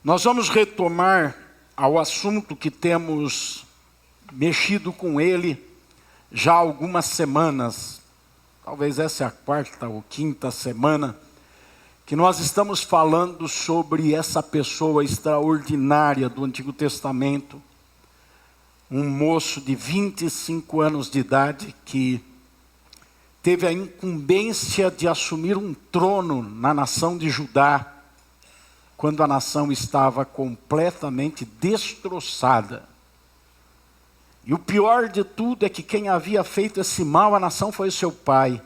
Nós vamos retomar ao assunto que temos mexido com ele já há algumas semanas. Talvez essa é a quarta ou quinta semana que nós estamos falando sobre essa pessoa extraordinária do Antigo Testamento. Um moço de 25 anos de idade que teve a incumbência de assumir um trono na nação de Judá, quando a nação estava completamente destroçada. E o pior de tudo é que quem havia feito esse mal à nação foi o seu pai.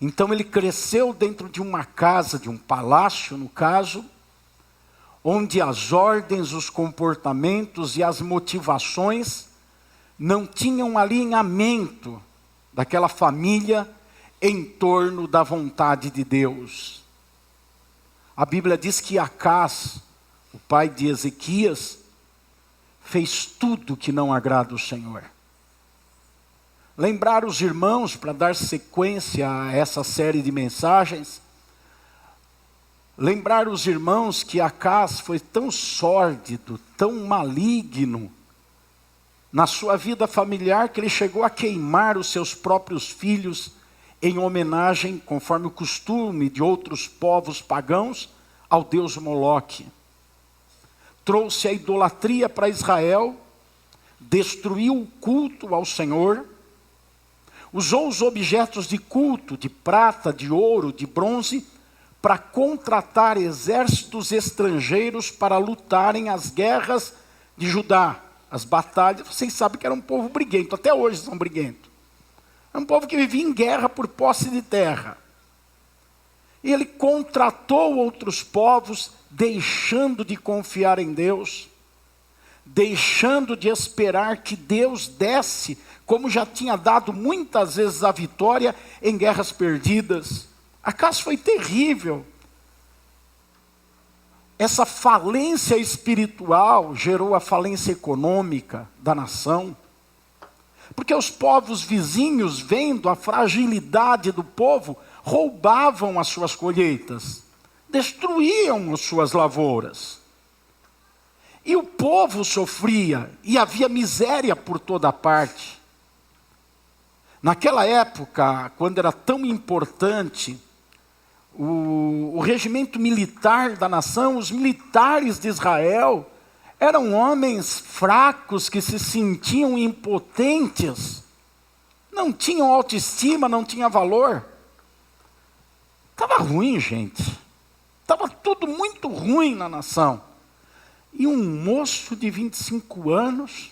Então ele cresceu dentro de uma casa, de um palácio no caso, onde as ordens, os comportamentos e as motivações não tinham alinhamento daquela família em torno da vontade de Deus. A Bíblia diz que Acás, o pai de Ezequias, fez tudo que não agrada o Senhor. Lembrar os irmãos, para dar sequência a essa série de mensagens, lembrar os irmãos que Acás foi tão sórdido, tão maligno na sua vida familiar, que ele chegou a queimar os seus próprios filhos em homenagem, conforme o costume de outros povos pagãos, ao deus Moloque. Trouxe a idolatria para Israel, destruiu o culto ao Senhor, usou os objetos de culto, de prata, de ouro, de bronze, para contratar exércitos estrangeiros para lutarem as guerras de Judá, as batalhas. Vocês sabem que era um povo briguento, até hoje são briguentos. É um povo que vivia em guerra por posse de terra. E ele contratou outros povos, deixando de confiar em Deus, deixando de esperar que Deus desse, como já tinha dado muitas vezes a vitória em guerras perdidas. Acás foi terrível. Essa falência espiritual gerou a falência econômica da nação. Porque os povos vizinhos, vendo a fragilidade do povo, roubavam as suas colheitas, destruíam as suas lavouras. E o povo sofria, e havia miséria por toda parte. Naquela época, quando era tão importante o regimento militar da nação, os militares de Israel eram homens fracos que se sentiam impotentes, não tinham autoestima, não tinham valor. Estava ruim, gente. Estava tudo muito ruim na nação. E um moço de 25 anos,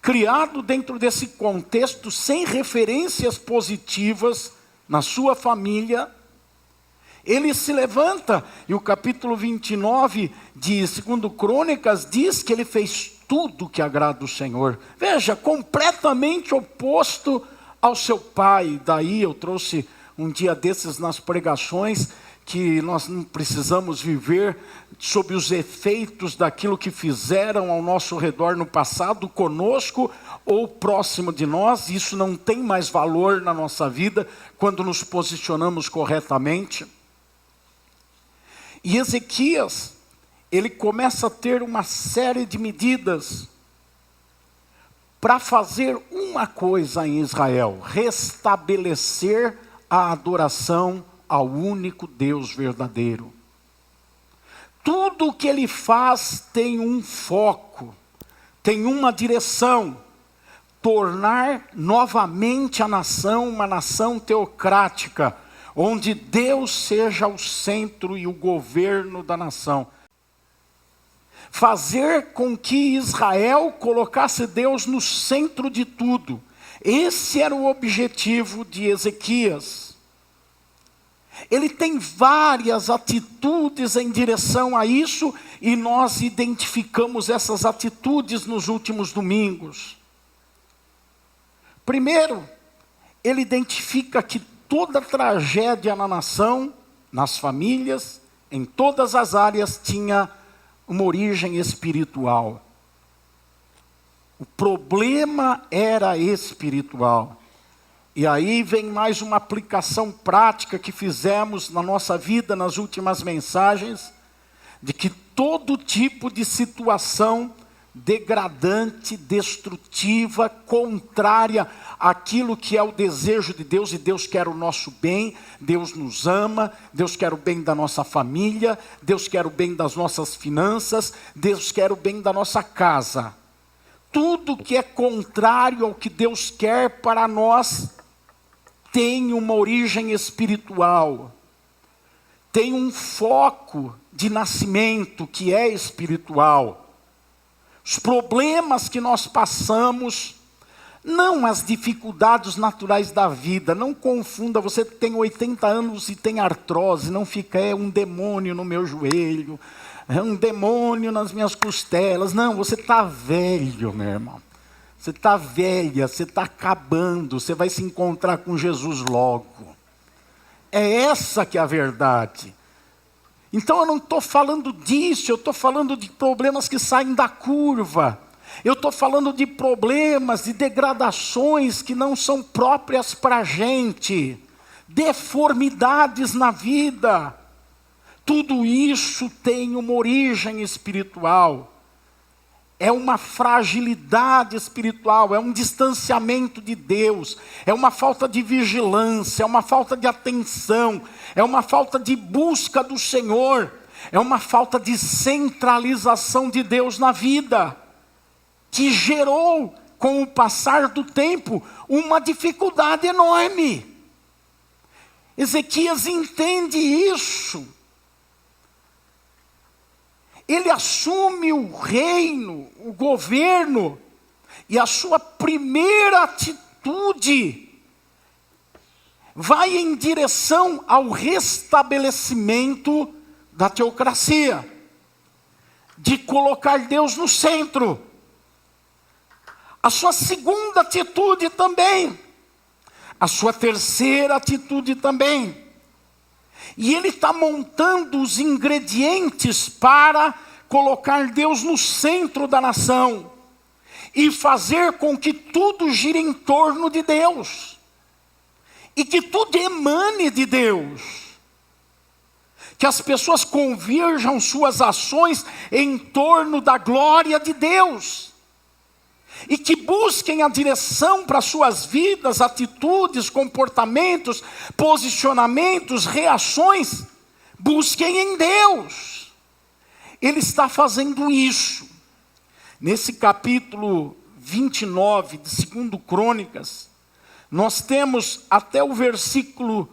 criado dentro desse contexto, sem referências positivas na sua família, ele se levanta, e o capítulo 29 de 2 Crônicas diz que ele fez tudo que agrada o Senhor. Veja, completamente oposto ao seu pai. Daí eu trouxe um dia desses nas pregações, que nós não precisamos viver sob os efeitos daquilo que fizeram ao nosso redor no passado, conosco ou próximo de nós. Isso não tem mais valor na nossa vida quando nos posicionamos corretamente. E Ezequias, ele começa a ter uma série de medidas para fazer uma coisa em Israel: restabelecer a adoração ao único Deus verdadeiro. Tudo o que ele faz tem um foco, tem uma direção: tornar novamente a nação uma nação teocrática, onde Deus seja o centro e o governo da nação. Fazer com que Israel colocasse Deus no centro de tudo. Esse era o objetivo de Ezequias. Ele tem várias atitudes em direção a isso, e nós identificamos essas atitudes nos últimos domingos. Primeiro, ele identifica que toda tragédia na nação, nas famílias, em todas as áreas, tinha uma origem espiritual. O problema era espiritual. E aí vem mais uma aplicação prática que fizemos na nossa vida nas últimas mensagens. de que todo tipo de situação degradante, destrutiva, contrária àquilo que é o desejo de Deus, e Deus quer o nosso bem, Deus nos ama, Deus quer o bem da nossa família, Deus quer o bem das nossas finanças, Deus quer o bem da nossa casa. Tudo que é contrário ao que Deus quer para nós tem uma origem espiritual, tem um foco de nascimento que é espiritual. Os problemas que nós passamos, não as dificuldades naturais da vida, não confunda, você tem 80 anos e tem artrose, não fica, é um demônio no meu joelho, é um demônio nas minhas costelas. Não, você está velho, meu irmão. Você está velha, você está acabando, você vai se encontrar com Jesus logo. É essa que é a verdade. Então eu não estou falando disso, eu estou falando de problemas que saem da curva. Eu estou falando de problemas, de degradações que não são próprias para a gente. Deformidades na vida. Tudo isso tem uma origem espiritual. É uma fragilidade espiritual, é um distanciamento de Deus, é uma falta de vigilância, é uma falta de atenção, é uma falta de busca do Senhor, é uma falta de centralização de Deus na vida, que gerou, com o passar do tempo, uma dificuldade enorme. Ezequias entende isso. Ele assume o reino, o governo, e a sua primeira atitude vai em direção ao restabelecimento da teocracia, de colocar Deus no centro. A sua segunda atitude também, a sua terceira atitude também. E ele está montando os ingredientes para colocar Deus no centro da nação e fazer com que tudo gire em torno de Deus e que tudo emane de Deus, que as pessoas convirjam suas ações em torno da glória de Deus e que busquem a direção para suas vidas, atitudes, comportamentos, posicionamentos, reações, busquem em Deus. Ele está fazendo isso. Nesse capítulo 29 de 2 Crônicas, nós temos até o versículo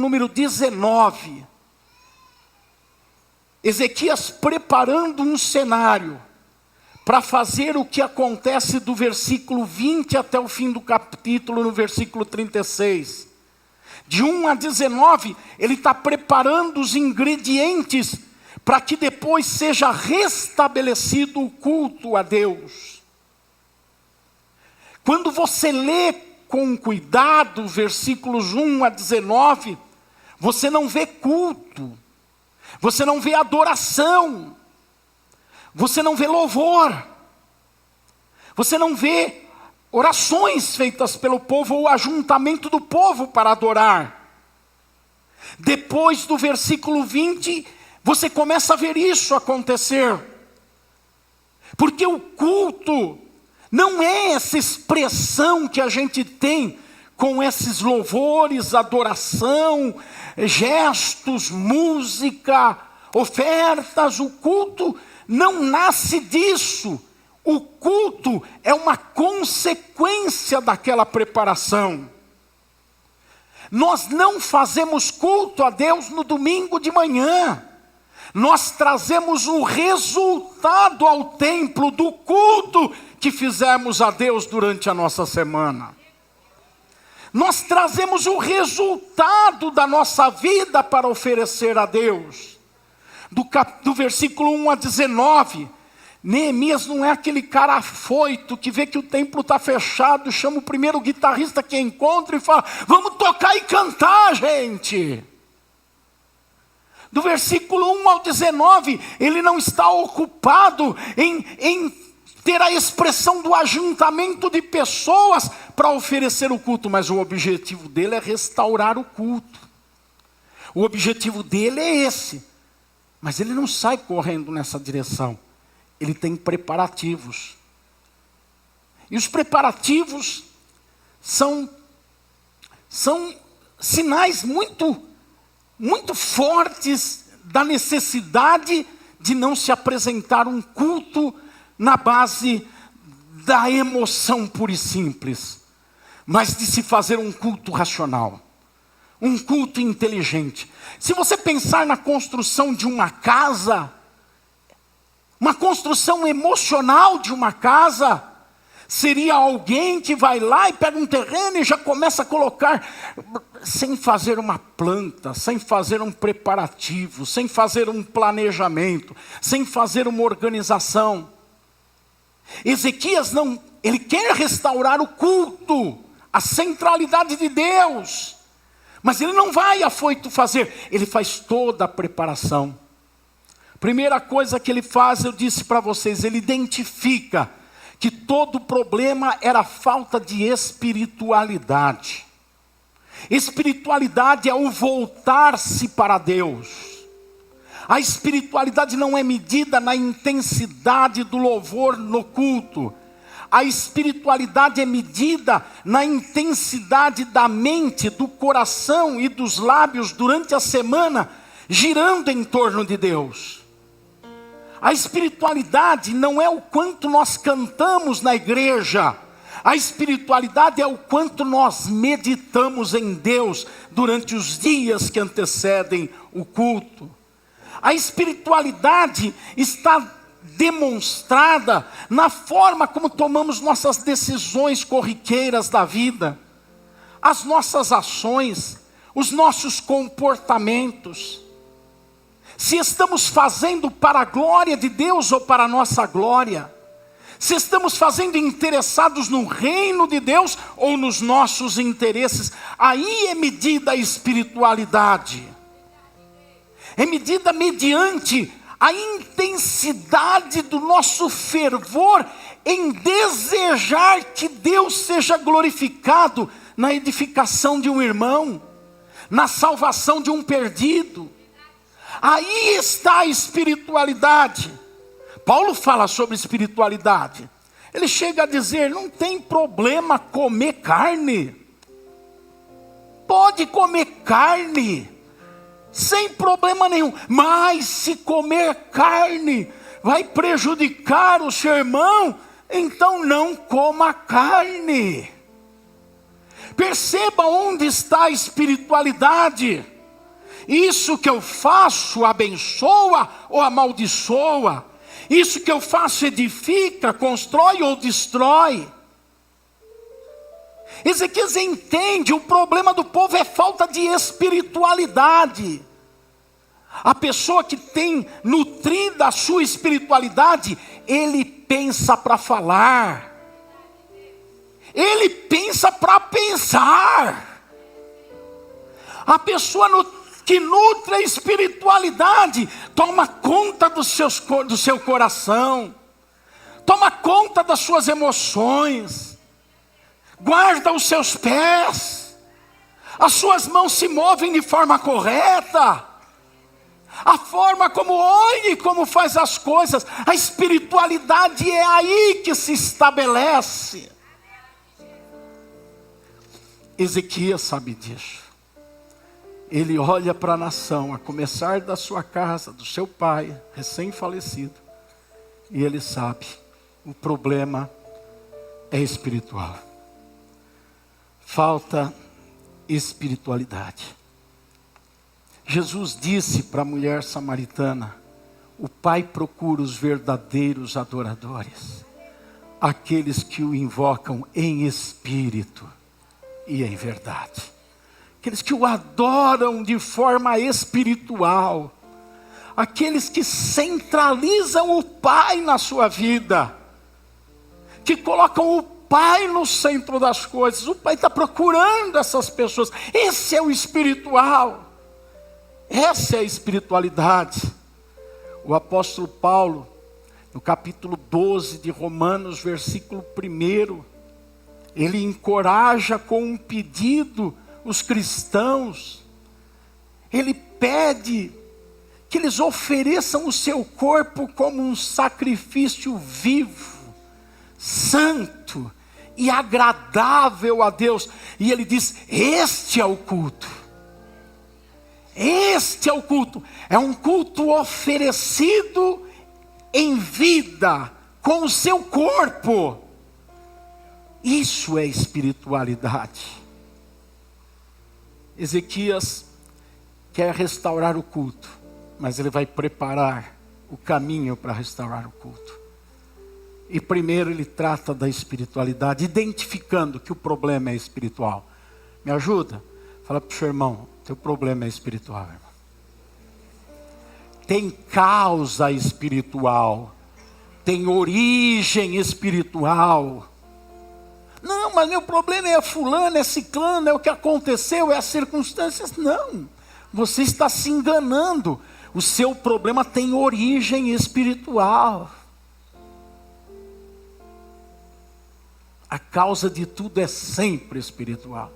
número 19, Ezequias preparando um cenário para fazer o que acontece do versículo 20 até o fim do capítulo, no versículo 36. De 1 a 19, ele está preparando os ingredientes para que depois seja restabelecido o culto a Deus. Quando você lê com cuidado versículos 1 a 19, você não vê culto, você não vê adoração, você não vê louvor, você não vê orações feitas pelo povo ou ajuntamento do povo para adorar. Depois do versículo 20, você começa a ver isso acontecer. Porque o culto não é essa expressão que a gente tem com esses louvores, adoração, gestos, música, ofertas. O culto não nasce disso. O culto é uma consequência daquela preparação. Nós não fazemos culto a Deus no domingo de manhã. Nós trazemos o resultado ao templo do culto que fizemos a Deus durante a nossa semana. Nós trazemos o resultado da nossa vida para oferecer a Deus. Do versículo 1 a 19, Neemias não é aquele cara afoito que vê que o templo está fechado, chama o primeiro guitarrista que encontra e fala: vamos tocar e cantar, gente. Do versículo 1 ao 19, ele não está ocupado em ter a expressão do ajuntamento de pessoas para oferecer o culto, mas o objetivo dele é restaurar o culto. O objetivo dele é esse. Mas ele não sai correndo nessa direção. Ele tem preparativos. E os preparativos são sinais muito fortes da necessidade de não se apresentar um culto na base da emoção pura e simples, mas de se fazer um culto racional, um culto inteligente. Se você pensar na construção de uma casa, uma construção emocional de uma casa, seria alguém que vai lá e pega um terreno e já começa a colocar, sem fazer uma planta, sem fazer um preparativo, sem fazer um planejamento, sem fazer uma organização. Ezequias não, ele quer restaurar o culto, a centralidade de Deus, mas ele não vai afoito fazer, ele faz toda a preparação. Primeira coisa que ele faz, eu disse para vocês, ele identifica que todo o problema era a falta de espiritualidade. Espiritualidade é o voltar-se para Deus. A espiritualidade não é medida na intensidade do louvor no culto. A espiritualidade é medida na intensidade da mente, do coração e dos lábios durante a semana, girando em torno de Deus. A espiritualidade não é o quanto nós cantamos na igreja. A espiritualidade é o quanto nós meditamos em Deus durante os dias que antecedem o culto. A espiritualidade está demonstrada na forma como tomamos nossas decisões corriqueiras da vida, as nossas ações, os nossos comportamentos. Se estamos fazendo para a glória de Deus ou para a nossa glória. Se estamos fazendo interessados no reino de Deus ou nos nossos interesses. Aí é medida a espiritualidade. É medida mediante a intensidade do nosso fervor em desejar que Deus seja glorificado na edificação de um irmão, na salvação de um perdido. Aí está a espiritualidade. Paulo fala sobre espiritualidade. Ele chega a dizer, não tem problema comer carne. Pode comer carne, sem problema nenhum. Mas se comer carne vai prejudicar o seu irmão, então não coma carne. Perceba onde está a espiritualidade. Isso que eu faço abençoa ou amaldiçoa? Isso que eu faço edifica, constrói ou destrói? Ezequias entende, o problema do povo é falta de espiritualidade. A pessoa que tem nutrida a sua espiritualidade, ele pensa para falar. Ele pensa para pensar. A pessoa que nutre a espiritualidade, toma conta do seu coração, toma conta das suas emoções, guarda os seus pés, as suas mãos se movem de forma correta, a forma como olha e como faz as coisas, a espiritualidade é aí que se estabelece. Ezequias sabe disso. Ele olha para a nação, a começar da sua casa, do seu pai, recém-falecido. E ele sabe, o problema é espiritual. Falta espiritualidade. Jesus disse para a mulher samaritana, o Pai procura os verdadeiros adoradores. Aqueles que o invocam em espírito e em verdade. Aqueles que o adoram de forma espiritual, aqueles que centralizam o Pai na sua vida, que colocam o Pai no centro das coisas. O Pai está procurando essas pessoas. Esse é o espiritual, essa é a espiritualidade. O apóstolo Paulo, no capítulo 12 de Romanos, versículo 1, ele encoraja com um pedido os cristãos. Ele pede que eles ofereçam o seu corpo como um sacrifício vivo, santo e agradável a Deus. E ele diz: este é o culto. Este é o culto. É um culto oferecido em vida, com o seu corpo. Isso é espiritualidade. Ezequias quer restaurar o culto, mas ele vai preparar o caminho para restaurar o culto. E primeiro ele trata da espiritualidade, identificando que o problema é espiritual. Me ajuda? Fala para o seu irmão: teu problema é espiritual, irmão. Tem causa espiritual, tem origem espiritual. Não, mas meu problema é fulano, é ciclano, é o que aconteceu, é as circunstâncias. Não, você está se enganando. O seu problema tem origem espiritual. A causa de tudo é sempre espiritual.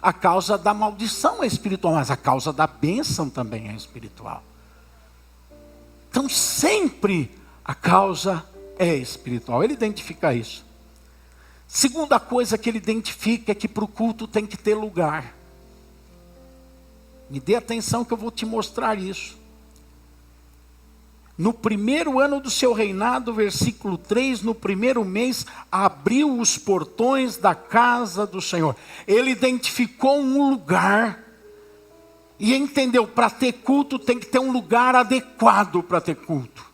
A causa da maldição é espiritual, mas a causa da bênção também é espiritual. Então sempre a causa é espiritual. Ele identifica isso. Segunda coisa que ele identifica é que para o culto tem que ter lugar. Me dê atenção que eu vou te mostrar isso. No primeiro ano do seu reinado, versículo 3, no primeiro mês, abriu os portões da casa do Senhor. Ele identificou um lugar e entendeu: para ter culto tem que ter um lugar adequado para ter culto.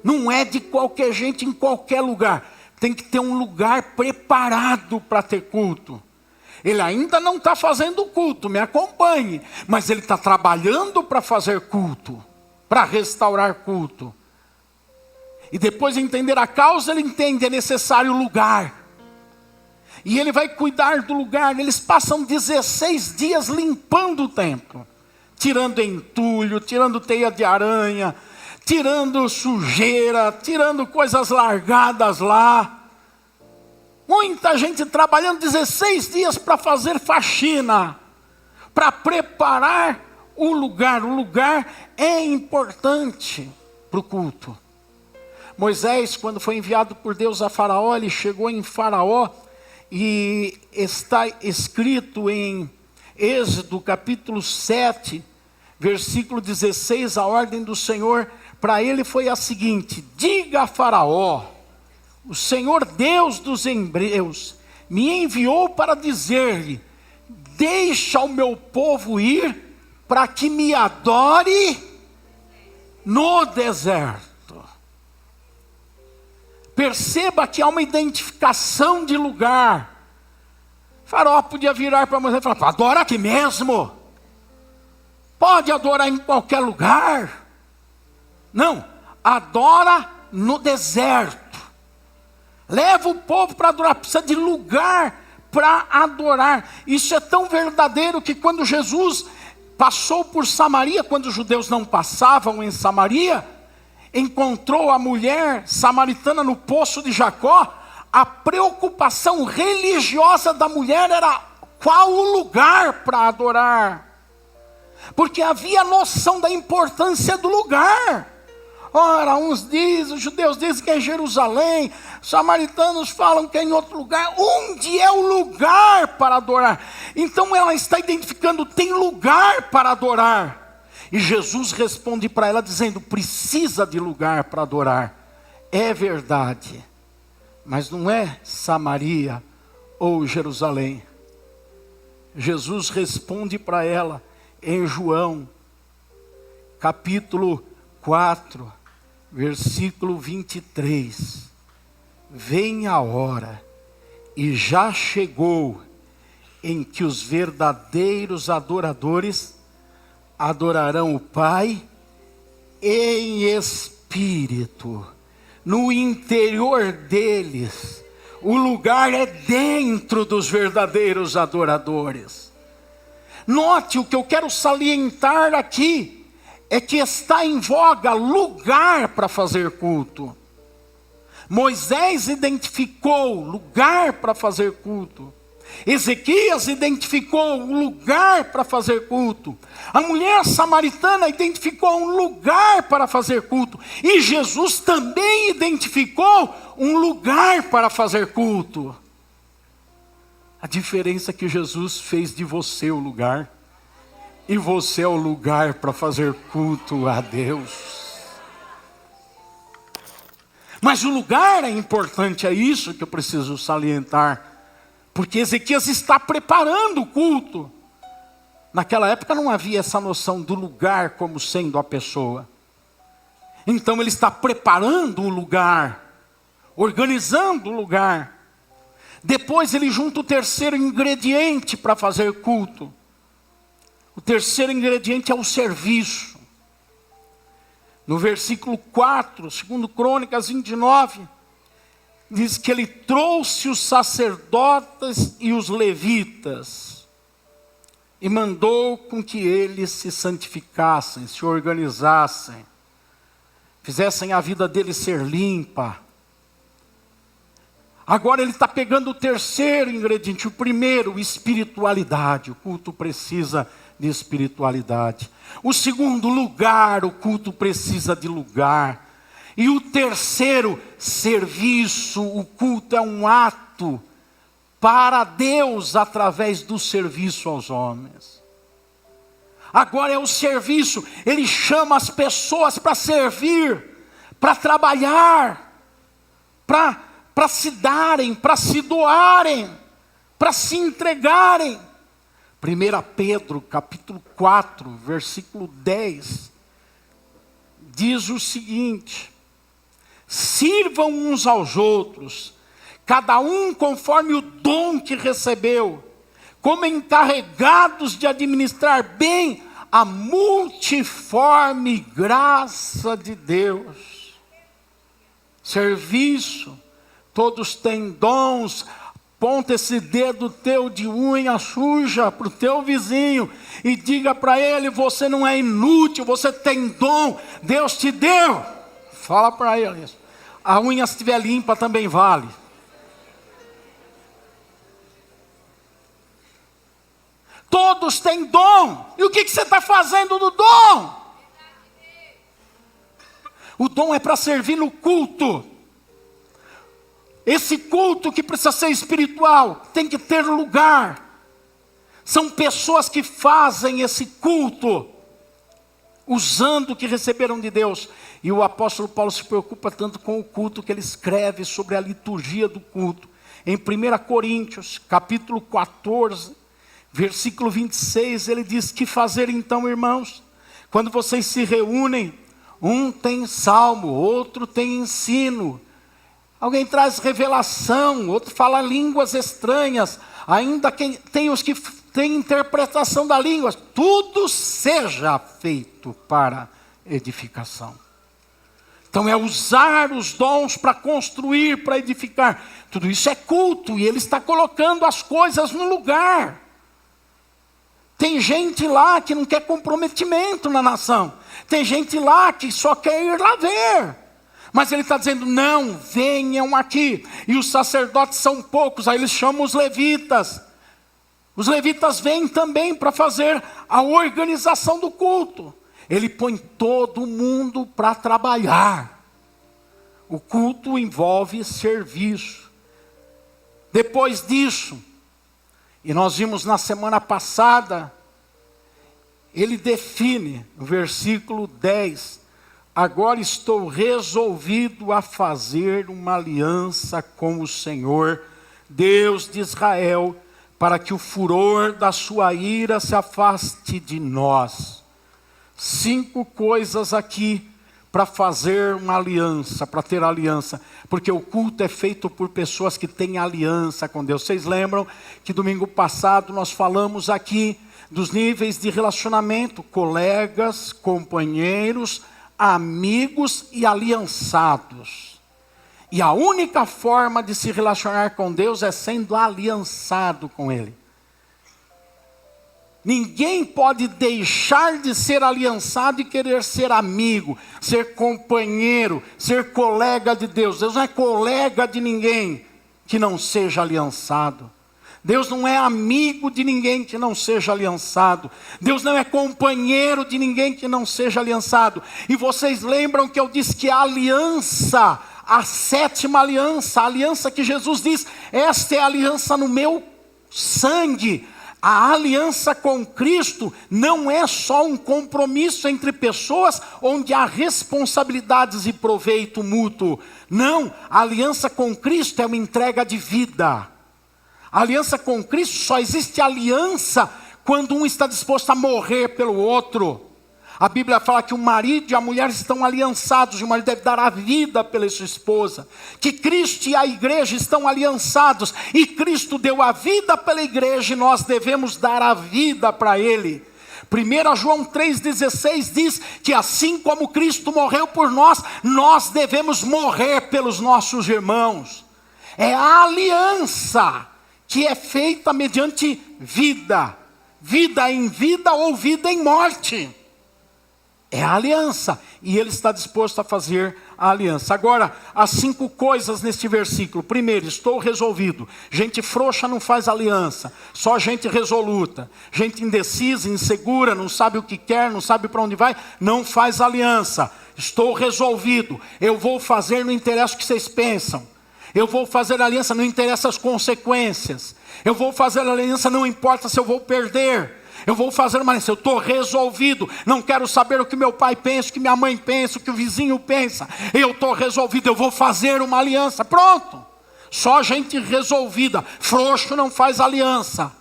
Não é de qualquer gente em qualquer lugar. Tem que ter um lugar preparado para ter culto. Ele ainda não está fazendo culto, me acompanhe. Mas ele está trabalhando para fazer culto, para restaurar culto. E depois de entender a causa, ele entende: é necessário lugar. E ele vai cuidar do lugar. Eles passam 16 dias limpando o templo, tirando entulho, tirando teia de aranha, tirando sujeira, tirando coisas largadas lá. Muita gente trabalhando 16 dias para fazer faxina, para preparar o lugar. O lugar é importante para o culto. Moisés, quando foi enviado por Deus a Faraó, ele chegou em Faraó, e está escrito em Êxodo capítulo 7, versículo 16, a ordem do Senhor para ele foi a seguinte: diga a Faraó, o Senhor Deus dos Hebreus me enviou para dizer-lhe: deixa o meu povo ir, para que me adore no deserto. Perceba que há uma identificação de lugar. Faraó podia virar para Moisés e falar: adora aqui mesmo. Pode adorar em qualquer lugar. Não, adora no deserto. Leva o povo para adorar, precisa de lugar para adorar. Isso é tão verdadeiro que quando Jesus passou por Samaria, quando os judeus não passavam em Samaria, encontrou a mulher samaritana no poço de Jacó. A preocupação religiosa da mulher era qual o lugar para adorar, porque havia noção da importância do lugar. Ora, uns dizem, os judeus dizem que é em Jerusalém, os samaritanos falam que é em outro lugar. Onde é o lugar para adorar? Então ela está identificando: tem lugar para adorar. E Jesus responde para ela dizendo: precisa de lugar para adorar. É verdade, mas não é Samaria ou Jerusalém. Jesus responde para ela em João, capítulo 4, versículo 23. Vem a hora, e já chegou, em que os verdadeiros adoradores adorarão o Pai em espírito, no interior deles. O lugar é dentro dos verdadeiros adoradores. Note, o que eu quero salientar aqui é que está em voga lugar para fazer culto. Moisés identificou lugar para fazer culto. Ezequias identificou um lugar para fazer culto. A mulher samaritana identificou um lugar para fazer culto. E Jesus também identificou um lugar para fazer culto. A diferença é que Jesus fez de você o lugar. E você é o lugar para fazer culto a Deus. Mas o lugar é importante, é isso que eu preciso salientar. Porque Ezequias está preparando o culto. Naquela época não havia essa noção do lugar como sendo a pessoa. Então ele está preparando o lugar, organizando o lugar. Depois ele junta o terceiro ingrediente para fazer culto. O terceiro ingrediente é o serviço. No versículo 4, 2 Crônicas 29, diz que ele trouxe os sacerdotes e os levitas e mandou com que eles se santificassem, se organizassem, fizessem a vida deles ser limpa. Agora ele está pegando o terceiro ingrediente, o primeiro, espiritualidade. O culto precisa de espiritualidade. O segundo, lugar, o culto precisa de lugar. E o terceiro, serviço. O culto é um ato para Deus através do serviço aos homens. Agora é o serviço. Ele chama as pessoas para servir, para trabalhar, para se darem, para se doarem, para se entregarem. 1 Pedro, capítulo 4, versículo 10, diz o seguinte: sirvam uns aos outros, cada um conforme o dom que recebeu, como encarregados de administrar bem a multiforme graça de Deus. Serviço, todos têm dons. Aponta esse dedo teu de unha suja para o teu vizinho e diga para ele: você não é inútil, você tem dom, Deus te deu. Fala para ele isso. A unha, se estiver limpa, também vale. Todos têm dom. E o que você está fazendo do dom? O dom é para servir no culto. Esse culto que precisa ser espiritual tem que ter lugar. São pessoas que fazem esse culto usando o que receberam de Deus. E o apóstolo Paulo se preocupa tanto com o culto que ele escreve sobre a liturgia do culto. Em 1 Coríntios, capítulo 14, versículo 26, ele diz: que fazer então, irmãos? Quando vocês se reúnem, um tem salmo, outro tem ensino. Alguém traz revelação, outro fala línguas estranhas. Ainda tem os que têm interpretação da língua. Tudo seja feito para edificação. Então é usar os dons para construir, para edificar. Tudo isso é culto, e ele está colocando as coisas no lugar. Tem gente lá que não quer comprometimento na nação. Tem gente lá que só quer ir lá ver. Mas ele está dizendo: não, venham aqui. E os sacerdotes são poucos, aí eles chamam os levitas. Os levitas vêm também para fazer a organização do culto. Ele põe todo mundo para trabalhar. O culto envolve serviço. Depois disso, e nós vimos na semana passada, ele define, no versículo 10, agora estou resolvido a fazer uma aliança com o Senhor, Deus de Israel, para que o furor da sua ira se afaste de nós. 5 coisas aqui para fazer uma aliança, para ter aliança. Porque o culto é feito por pessoas que têm aliança com Deus. Vocês lembram que domingo passado nós falamos aqui dos níveis de relacionamento: colegas, companheiros, amigos e aliançados. E a única forma de se relacionar com Deus é sendo aliançado com Ele. Ninguém pode deixar de ser aliançado e querer ser amigo, ser companheiro, ser colega de Deus. Deus não é colega de ninguém que não seja aliançado. Deus não é amigo de ninguém que não seja aliançado. Deus não é companheiro de ninguém que não seja aliançado. E vocês lembram que eu disse que a aliança, a sétima aliança, a aliança que Jesus diz, esta é a aliança no meu sangue. A aliança com Cristo não é só um compromisso entre pessoas onde há responsabilidades e proveito mútuo. Não, a aliança com Cristo é uma entrega de vida. A aliança com Cristo só existe aliança quando um está disposto a morrer pelo outro. A Bíblia fala que o marido e a mulher estão aliançados, e o marido deve dar a vida pela sua esposa. Que Cristo e a igreja estão aliançados, e Cristo deu a vida pela igreja, e nós devemos dar a vida para Ele. 1 João 3,16 diz que assim como Cristo morreu por nós, nós devemos morrer pelos nossos irmãos. É a aliança que é feita mediante vida. Vida em vida ou vida em morte. É a aliança, e Ele está disposto a fazer a aliança. Agora, as 5 coisas neste versículo. Primeiro, estou resolvido. Gente frouxa não faz aliança, só gente resoluta. Gente indecisa, insegura, não sabe o que quer, não sabe para onde vai, não faz aliança. Estou resolvido, eu vou fazer, não interessa o que vocês pensam. Eu vou fazer aliança, não interessa as consequências. Eu vou fazer aliança, não importa se eu vou perder. Eu vou fazer uma aliança, eu estou resolvido. Não quero saber o que meu pai pensa, o que minha mãe pensa, o que o vizinho pensa. Eu estou resolvido, eu vou fazer uma aliança. Pronto. Só gente resolvida. Frouxo não faz aliança.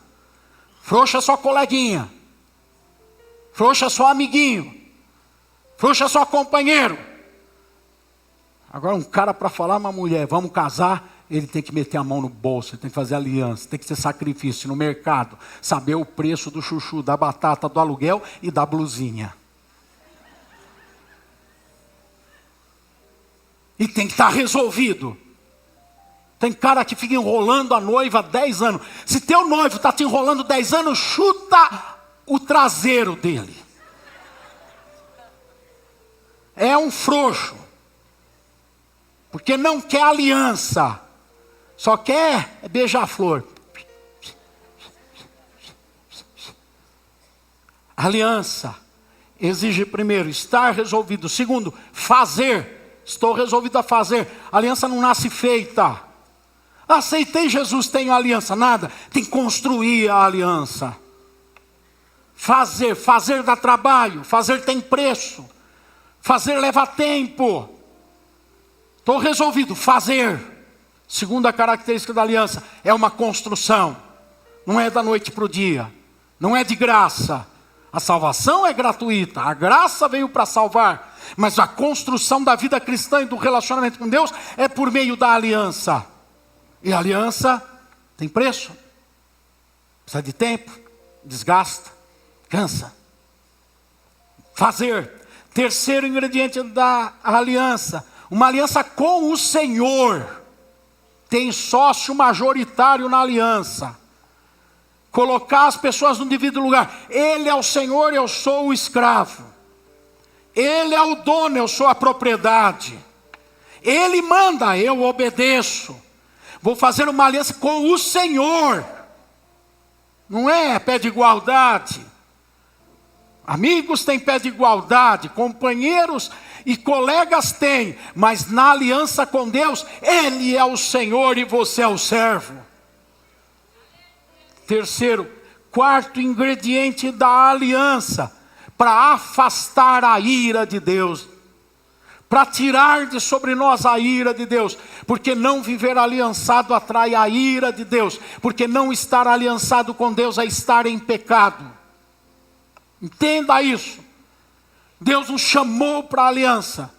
Frouxo é só coleguinha. Frouxo é só amiguinho. Frouxo é só companheiro. Agora um cara para falar uma mulher, vamos casar, ele tem que meter a mão no bolso, ele tem que fazer aliança, tem que ter sacrifício no mercado, saber o preço do chuchu, da batata, do aluguel e da blusinha. E tem que estar resolvido. Tem cara que fica enrolando a noiva há 10 anos. Se teu noivo está te enrolando 10 anos, chuta o traseiro dele. É um frouxo. Porque não quer aliança. Só quer beija-flor. Aliança exige primeiro estar resolvido. Segundo, fazer. Estou resolvido a fazer. Aliança não nasce feita. Aceitei Jesus, tenho aliança. Nada. Tem que construir a aliança. Fazer dá trabalho. Fazer tem preço. Fazer leva tempo. Estou resolvido, fazer. Segunda característica da aliança, é uma construção. Não é da noite para o dia. Não é de graça. A salvação é gratuita. A graça veio para salvar. Mas a construção da vida cristã e do relacionamento com Deus é por meio da aliança. E a aliança tem preço. Precisa de tempo, desgasta, cansa. Fazer. Terceiro ingrediente da aliança. Uma aliança com o Senhor. Tem sócio majoritário na aliança. Colocar as pessoas no devido lugar. Ele é o Senhor, eu sou o escravo. Ele é o dono, eu sou a propriedade. Ele manda, eu obedeço. Vou fazer uma aliança com o Senhor. Não é pé de igualdade. Amigos têm pé de igualdade, companheiros e colegas têm, mas na aliança com Deus, Ele é o Senhor e você é o servo. Terceiro, quarto ingrediente da aliança, para afastar a ira de Deus, para tirar de sobre nós a ira de Deus, porque não viver aliançado atrai a ira de Deus, porque não estar aliançado com Deus é estar em pecado. Entenda isso. Deus nos chamou para a aliança.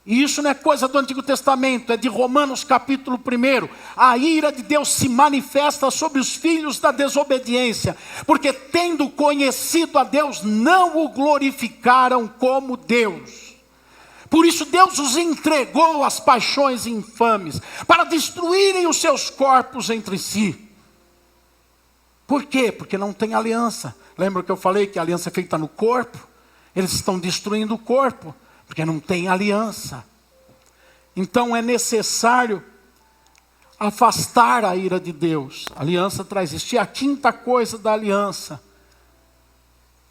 E isso não é coisa do Antigo Testamento, é de Romanos capítulo 1. A ira de Deus se manifesta sobre os filhos da desobediência, porque tendo conhecido a Deus, não o glorificaram como Deus. Por isso Deus os entregou às paixões infames, para destruírem os seus corpos entre si. Por quê? Porque não tem aliança. Lembra que eu falei que a aliança é feita no corpo? Eles estão destruindo o corpo, porque não tem aliança. Então é necessário afastar a ira de Deus. A aliança traz isso. E a quinta coisa da aliança: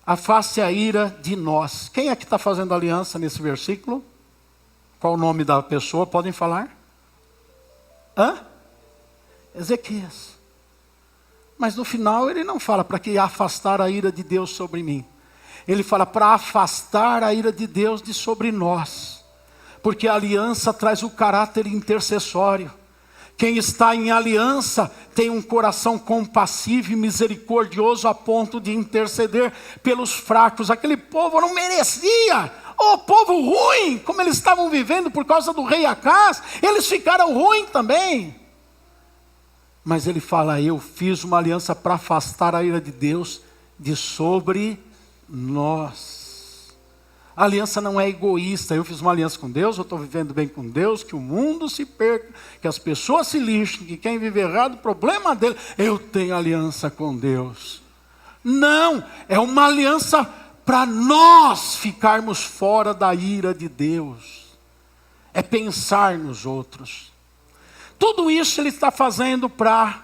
afaste a ira de nós. Quem é que está fazendo aliança nesse versículo? Qual o nome da pessoa? Podem falar? Ezequias. Mas no final ele não fala para que afastar a ira de Deus sobre mim. Ele fala para afastar a ira de Deus de sobre nós. Porque a aliança traz o caráter intercessório. Quem está em aliança tem um coração compassivo e misericordioso a ponto de interceder pelos fracos. Aquele povo não merecia. O povo ruim, como eles estavam vivendo por causa do rei Acaz, eles ficaram ruins também. Mas ele fala: eu fiz uma aliança para afastar a ira de Deus de sobre nós. A aliança não é egoísta. Eu fiz uma aliança com Deus, eu estou vivendo bem com Deus, que o mundo se perca, que as pessoas se lixem, que quem vive errado, problema dele. Eu tenho aliança com Deus. Não, é uma aliança para nós ficarmos fora da ira de Deus. É pensar nos outros. Tudo isso ele está fazendo para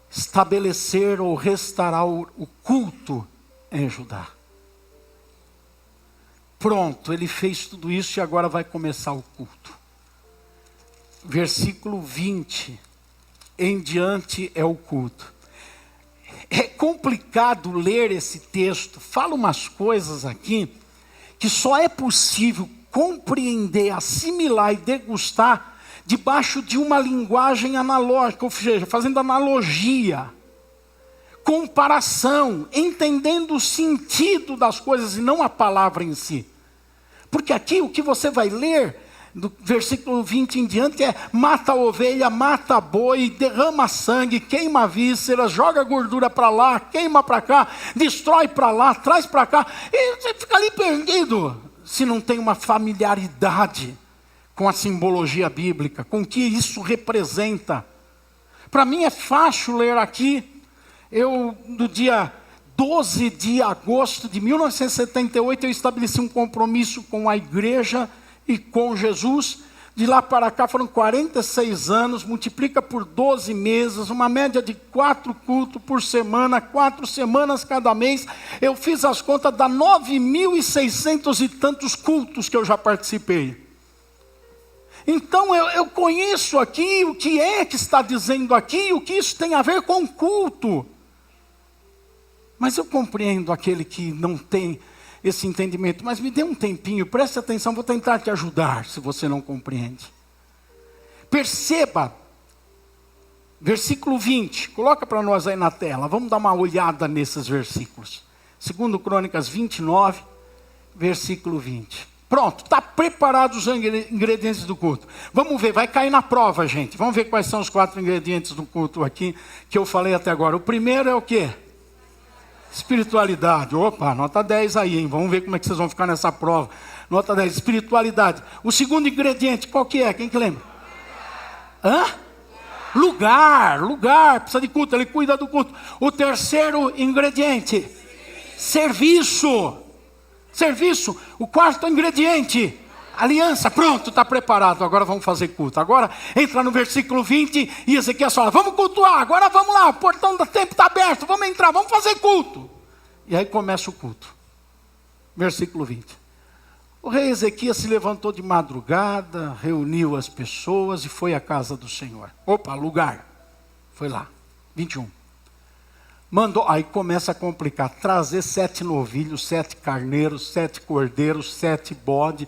estabelecer ou restaurar o culto em Judá. Pronto, ele fez tudo isso e agora vai começar o culto. Versículo 20 em diante é o culto. É complicado ler esse texto, fala umas coisas aqui que só é possível compreender, assimilar e degustar debaixo de uma linguagem analógica, ou seja, fazendo analogia, comparação, entendendo o sentido das coisas e não a palavra em si. Porque aqui o que você vai ler, do versículo 20 em diante, é: mata a ovelha, mata a boi, derrama sangue, queima vísceras, joga gordura para lá, queima para cá, destrói para lá, traz para cá. E você fica ali perdido, se não tem uma familiaridade com a simbologia bíblica, com o que isso representa. Para mim é fácil ler aqui. Eu, no dia 12 de agosto de 1978, eu estabeleci um compromisso com a igreja e com Jesus. De lá para cá foram 46 anos, multiplica por 12 meses, uma média de 4 cultos por semana, 4 semanas cada mês. Eu fiz as contas, dá 9.600 e tantos cultos que eu já participei. Então eu conheço aqui o que é que está dizendo aqui, o que isso tem a ver com culto. Mas eu compreendo aquele que não tem esse entendimento. Mas me dê um tempinho, preste atenção, vou tentar te ajudar, se você não compreende. Perceba, versículo 20, coloca para nós aí na tela, vamos dar uma olhada nesses versículos. 2 Crônicas 29, versículo 20. Pronto, está preparados os ingredientes do culto. Vamos ver, vai cair na prova, gente. Vamos ver quais são os 4 ingredientes do culto aqui, que eu falei até agora. O primeiro é o quê? Espiritualidade. Opa, nota 10 aí, hein? Vamos ver como é que vocês vão ficar nessa prova. Nota 10, espiritualidade. O segundo ingrediente, qual que é? Quem que lembra? Lugar, precisa de culto, ele cuida do culto. O terceiro ingrediente, serviço. O quarto ingrediente, aliança. Pronto, está preparado, agora vamos fazer culto. Agora entra no versículo 20 e Ezequias fala: vamos cultuar, agora vamos lá, o portão do templo está aberto, vamos entrar, vamos fazer culto. E aí começa o culto. Versículo 20. O rei Ezequias se levantou de madrugada, reuniu as pessoas e foi à casa do Senhor. Opa, lugar, foi lá. 21. Mandou, aí começa a complicar, trazer 7 novilhos, 7 carneiros, 7 cordeiros, 7 bodes,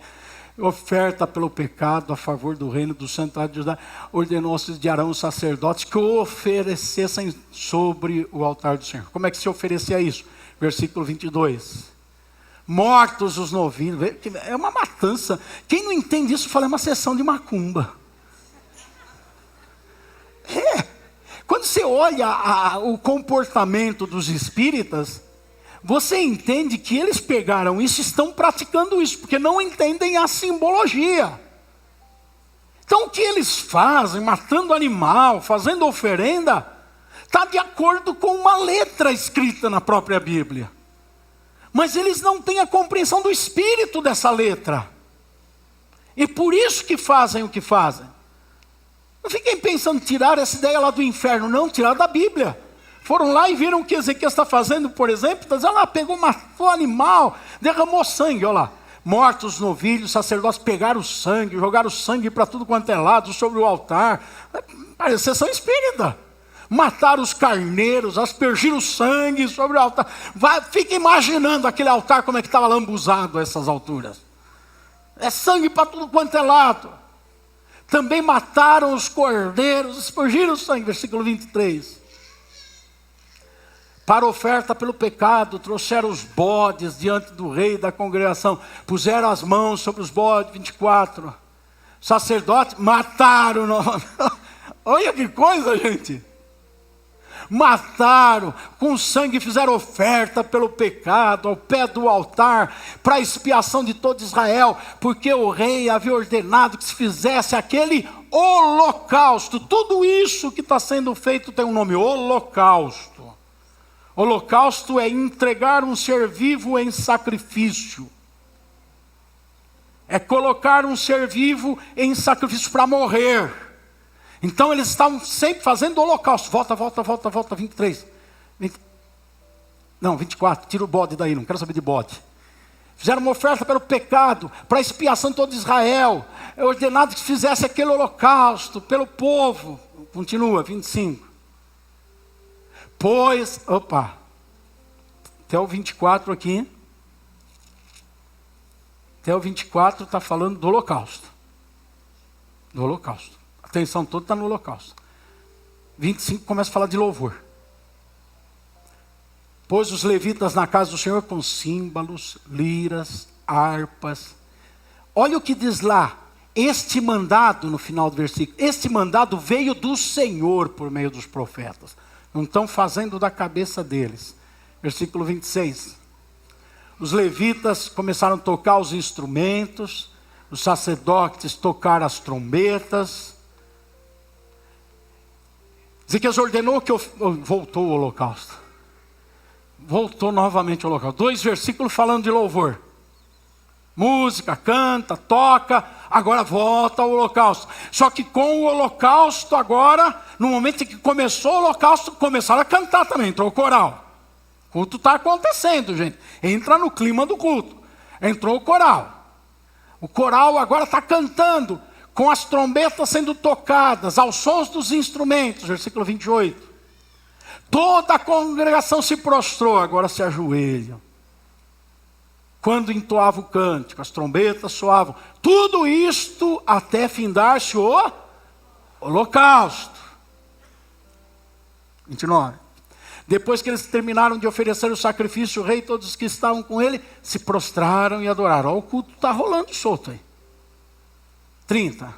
oferta pelo pecado a favor do reino do santuário de Judá. Ordenou-se de Arão os sacerdotes que oferecessem sobre o altar do Senhor. Como é que se oferecia isso? Versículo 22. Mortos os novilhos, é uma matança. Quem não entende isso fala: é uma sessão de macumba. Quando você olha o comportamento dos espíritas, você entende que eles pegaram isso e estão praticando isso, porque não entendem a simbologia. Então o que eles fazem, matando animal, fazendo oferenda, está de acordo com uma letra escrita na própria Bíblia. Mas eles não têm a compreensão do espírito dessa letra. E por isso que fazem o que fazem. Não fiquem pensando em tirar essa ideia lá do inferno, não, tirar da Bíblia. Foram lá e viram o que Ezequias está fazendo, por exemplo, está dizendo, pegou, matou o animal, derramou sangue, olha lá. Mortos os novilhos, os sacerdotes pegaram o sangue, jogaram o sangue para tudo quanto é lado, sobre o altar. Parece sessão espírita. Mataram os carneiros, aspergiram o sangue sobre o altar. Fica imaginando aquele altar como é que estava lambuzado a essas alturas. É sangue para tudo quanto é lado. Também mataram os cordeiros, aspergiram o sangue, versículo 23. Para oferta pelo pecado, trouxeram os bodes diante do rei e da congregação, puseram as mãos sobre os bodes, 24. Sacerdotes mataram. Olha que coisa, gente. Mataram, com sangue fizeram oferta pelo pecado, ao pé do altar, para a expiação de todo Israel, porque o rei havia ordenado que se fizesse aquele holocausto. Tudo isso que está sendo feito tem um nome, holocausto. Holocausto é entregar um ser vivo em sacrifício. É colocar um ser vivo em sacrifício para morrer. Então eles estavam sempre fazendo holocausto. Volta, 23. 24, tira o bode daí, não quero saber de bode. Fizeram uma oferta pelo pecado, para a expiação de todo Israel. É ordenado que fizesse aquele holocausto pelo povo. Continua, 25. Pois, até o 24 aqui. Até o 24 está falando do holocausto. Do holocausto. A atenção toda está no holocausto. 25 começa a falar de louvor. Pôs os levitas na casa do Senhor com símbolos, liras, harpas. Olha o que diz lá. Este mandado, no final do versículo, este mandado veio do Senhor por meio dos profetas. Não estão fazendo da cabeça deles. Versículo 26. Os levitas começaram a tocar os instrumentos, os sacerdotes tocaram as trombetas. Ezequias ordenou que voltou o holocausto. Voltou novamente o holocausto. 2 versículos falando de louvor. Música, canta, toca, agora volta o holocausto. Só que com o holocausto agora, no momento em que começou o holocausto, começaram a cantar também, entrou o coral. O culto está acontecendo, gente. Entra no clima do culto. Entrou o coral. O coral agora está cantando, com as trombetas sendo tocadas, aos sons dos instrumentos, versículo 28. Toda a congregação se prostrou, agora se ajoelham. Quando entoava o cântico, as trombetas soavam. Tudo isto até findar-se o holocausto. 29. Depois que eles terminaram de oferecer o sacrifício, o rei e todos os que estavam com ele se prostraram e adoraram. Olha, o culto está rolando solto aí. 30.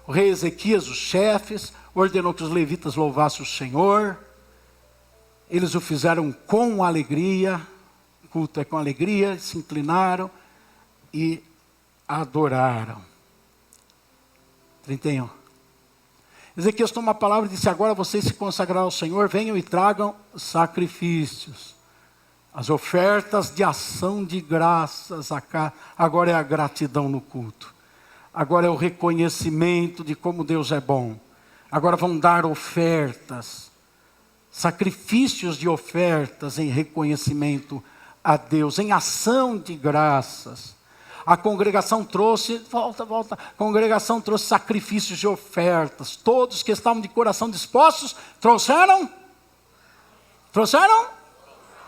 O rei Ezequias, os chefes, ordenou que os levitas louvassem o Senhor. Eles o fizeram com alegria. O culto é com alegria, se inclinaram e adoraram. 31. Ezequias toma a palavra e disse: agora vocês se consagraram ao Senhor, venham e tragam sacrifícios. As ofertas de ação de graças, agora é a gratidão no culto. Agora é o reconhecimento de como Deus é bom. Agora vão dar ofertas, sacrifícios de ofertas em reconhecimento a Deus, em ação de graças. A congregação trouxe, a congregação trouxe sacrifícios de ofertas. Todos que estavam de coração dispostos, trouxeram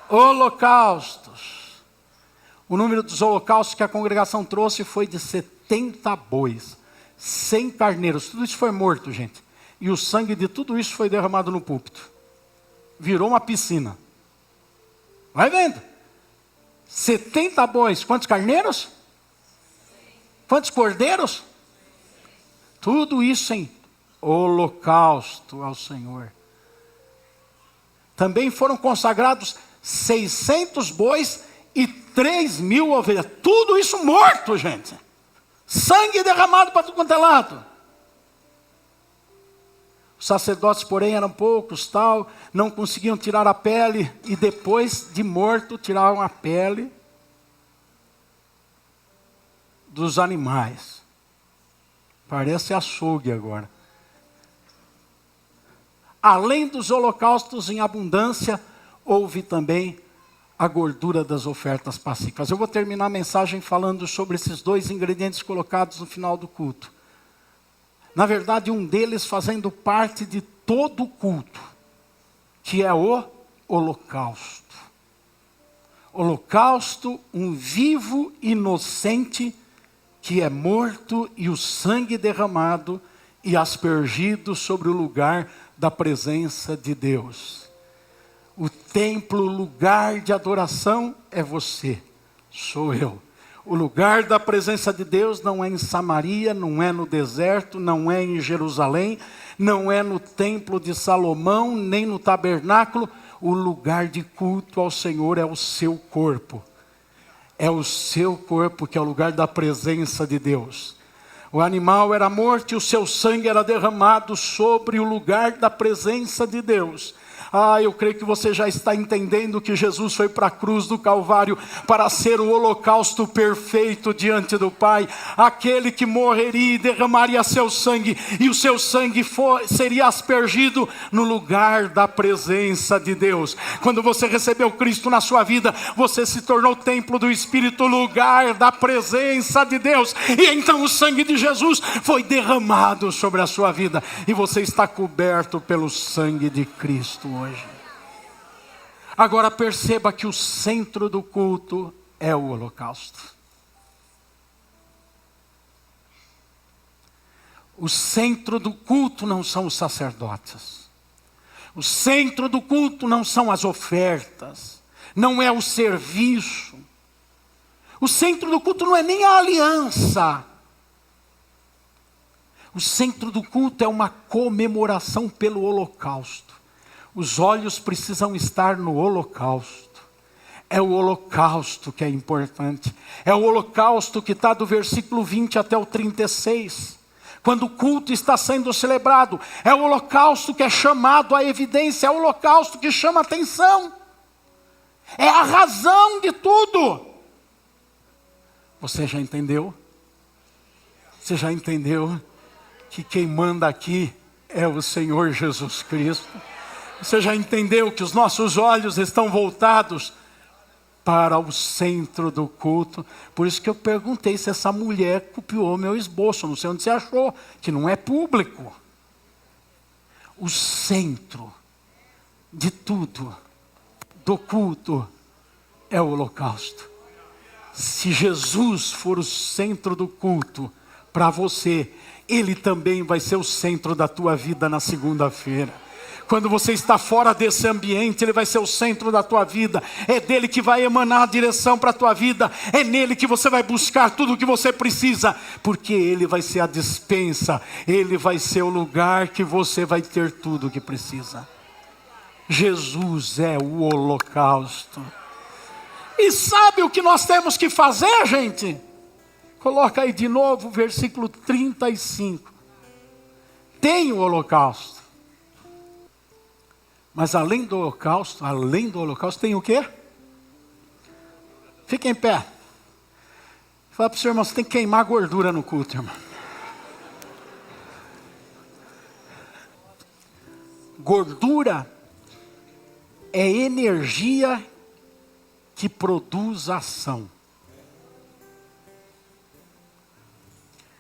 holocaustos. O número dos holocaustos que a congregação trouxe foi de 70 bois, 100 carneiros. Tudo isso foi morto, gente. E o sangue de tudo isso foi derramado no púlpito. Virou uma piscina. Vai vendo. 70 bois. Quantos carneiros? Quantos cordeiros? Tudo isso em holocausto ao Senhor. Também foram consagrados 600 bois e 3.000 ovelhas. Tudo isso morto, gente. Sangue derramado para tudo quanto é lado. Os sacerdotes, porém, eram poucos, não conseguiam tirar a pele, e depois de morto, tiravam a pele dos animais. Parece açougue agora. além dos holocaustos em abundância, houve também a gordura das ofertas pacíficas. Eu vou terminar a mensagem falando sobre esses dois ingredientes colocados no final do culto. Na verdade, um deles fazendo parte de todo o culto, que é o holocausto. Holocausto, um vivo inocente que é morto e o sangue derramado e aspergido sobre o lugar da presença de Deus. O templo, lugar de adoração é você, sou eu. O lugar da presença de Deus não é em Samaria, não é no deserto, não é em Jerusalém, não é no templo de Salomão, nem no tabernáculo. O lugar de culto ao Senhor é o seu corpo. É o seu corpo que é o lugar da presença de Deus. O animal era morto e o seu sangue era derramado sobre o lugar da presença de Deus. Eu creio que você já está entendendo que Jesus foi para a cruz do Calvário para ser o holocausto perfeito diante do Pai. Aquele que morreria e derramaria seu sangue, e o seu sangue seria aspergido no lugar da presença de Deus. Quando você recebeu Cristo na sua vida, você se tornou templo do Espírito, lugar da presença de Deus. E então o sangue de Jesus foi derramado sobre a sua vida. E você está coberto pelo sangue de Cristo hoje. Agora perceba que o centro do culto é o holocausto. O centro do culto não são os sacerdotes. O centro do culto não são as ofertas. Não é o serviço. O centro do culto não é nem a aliança. O centro do culto é uma comemoração pelo holocausto. Os olhos precisam estar no holocausto. É o holocausto que é importante. É o holocausto que está do versículo 20 até o 36. Quando o culto está sendo celebrado. É o holocausto que é chamado à evidência. É o holocausto que chama a atenção. É a razão de tudo. Você já entendeu? Você já entendeu que quem manda aqui é o Senhor Jesus Cristo? Você já entendeu que os nossos olhos estão voltados para o centro do culto? Por isso que eu perguntei se essa mulher copiou meu esboço. Não sei onde você achou, que não é público. O centro de tudo, do culto, é o holocausto. Se Jesus for o centro do culto para você, Ele também vai ser o centro da tua vida na segunda-feira. Quando você está fora desse ambiente, Ele vai ser o centro da tua vida. É dele que vai emanar a direção para a tua vida. É nele que você vai buscar tudo o que você precisa. Porque Ele vai ser a despensa. Ele vai ser o lugar que você vai ter tudo o que precisa. Jesus é o holocausto. E sabe o que nós temos que fazer, gente? Coloca aí de novo o versículo 35. Tem o holocausto. Mas além do holocausto, tem o quê? Fica em pé. Fala para o seu irmão, você tem que queimar gordura no culto, irmão. Gordura é energia que produz ação.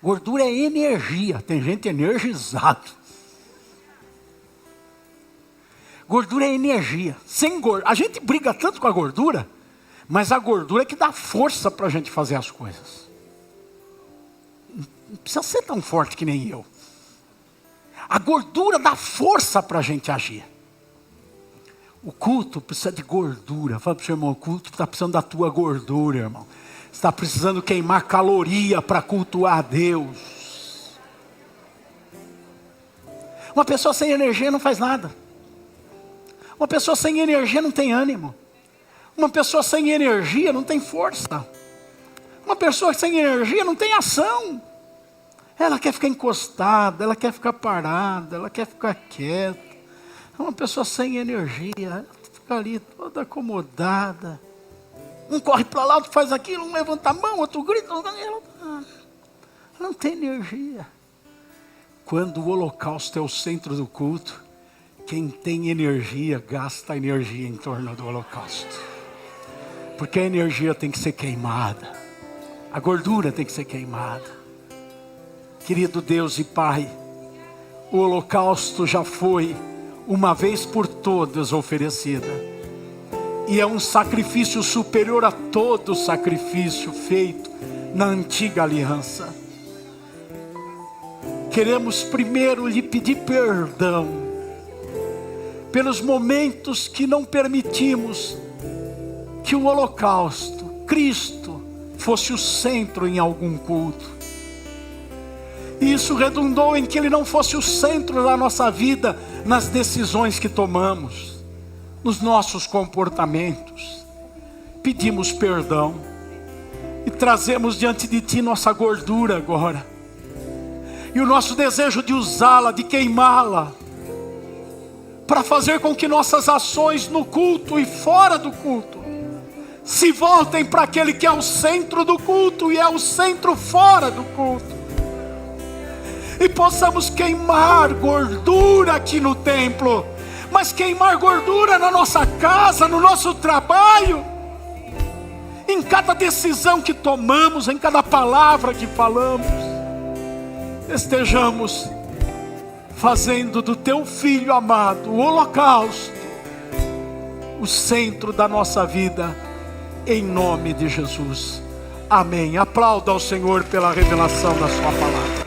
Gordura é energia, tem gente energizada. Gordura é energia. Sem gordura, a gente briga tanto com a gordura, mas a gordura é que dá força para a gente fazer as coisas. Não precisa ser tão forte que nem eu. A gordura dá força para a gente agir. O culto precisa de gordura. Fala para o seu irmão, o culto está precisando da tua gordura, irmão. Você está precisando queimar caloria para cultuar a Deus. Uma pessoa sem energia não faz nada. Uma pessoa sem energia não tem ânimo. Uma pessoa sem energia não tem força. Uma pessoa sem energia não tem ação. Ela quer ficar encostada, ela quer ficar parada, ela quer ficar quieta. Uma pessoa sem energia, ela fica ali toda acomodada. Um corre para lá, outro faz aquilo, um levanta a mão, outro grita. Ela não tem energia. Quando o holocausto é o centro do culto, Quem tem energia, gasta energia em torno do holocausto. Porque a energia tem que ser queimada. A gordura tem que ser queimada. Querido Deus e Pai, o holocausto já foi uma vez por todas oferecida. E é um sacrifício superior a todo sacrifício feito na antiga aliança. Queremos primeiro lhe pedir perdão pelos momentos que não permitimos que o holocausto, Cristo, fosse o centro em algum culto. E isso redundou em que Ele não fosse o centro da nossa vida, nas decisões que tomamos, nos nossos comportamentos. Pedimos perdão e trazemos diante de Ti nossa gordura agora. E o nosso desejo de usá-la, de queimá-la, para fazer com que nossas ações no culto e fora do culto se voltem para aquele que é o centro do culto e é o centro fora do culto. E possamos queimar gordura aqui no templo, mas queimar gordura na nossa casa, no nosso trabalho, em cada decisão que tomamos, em cada palavra que falamos. Estejamos fazendo do Teu Filho amado, o holocausto, o centro da nossa vida, em nome de Jesus. Amém. Aplauda ao Senhor pela revelação da Sua palavra.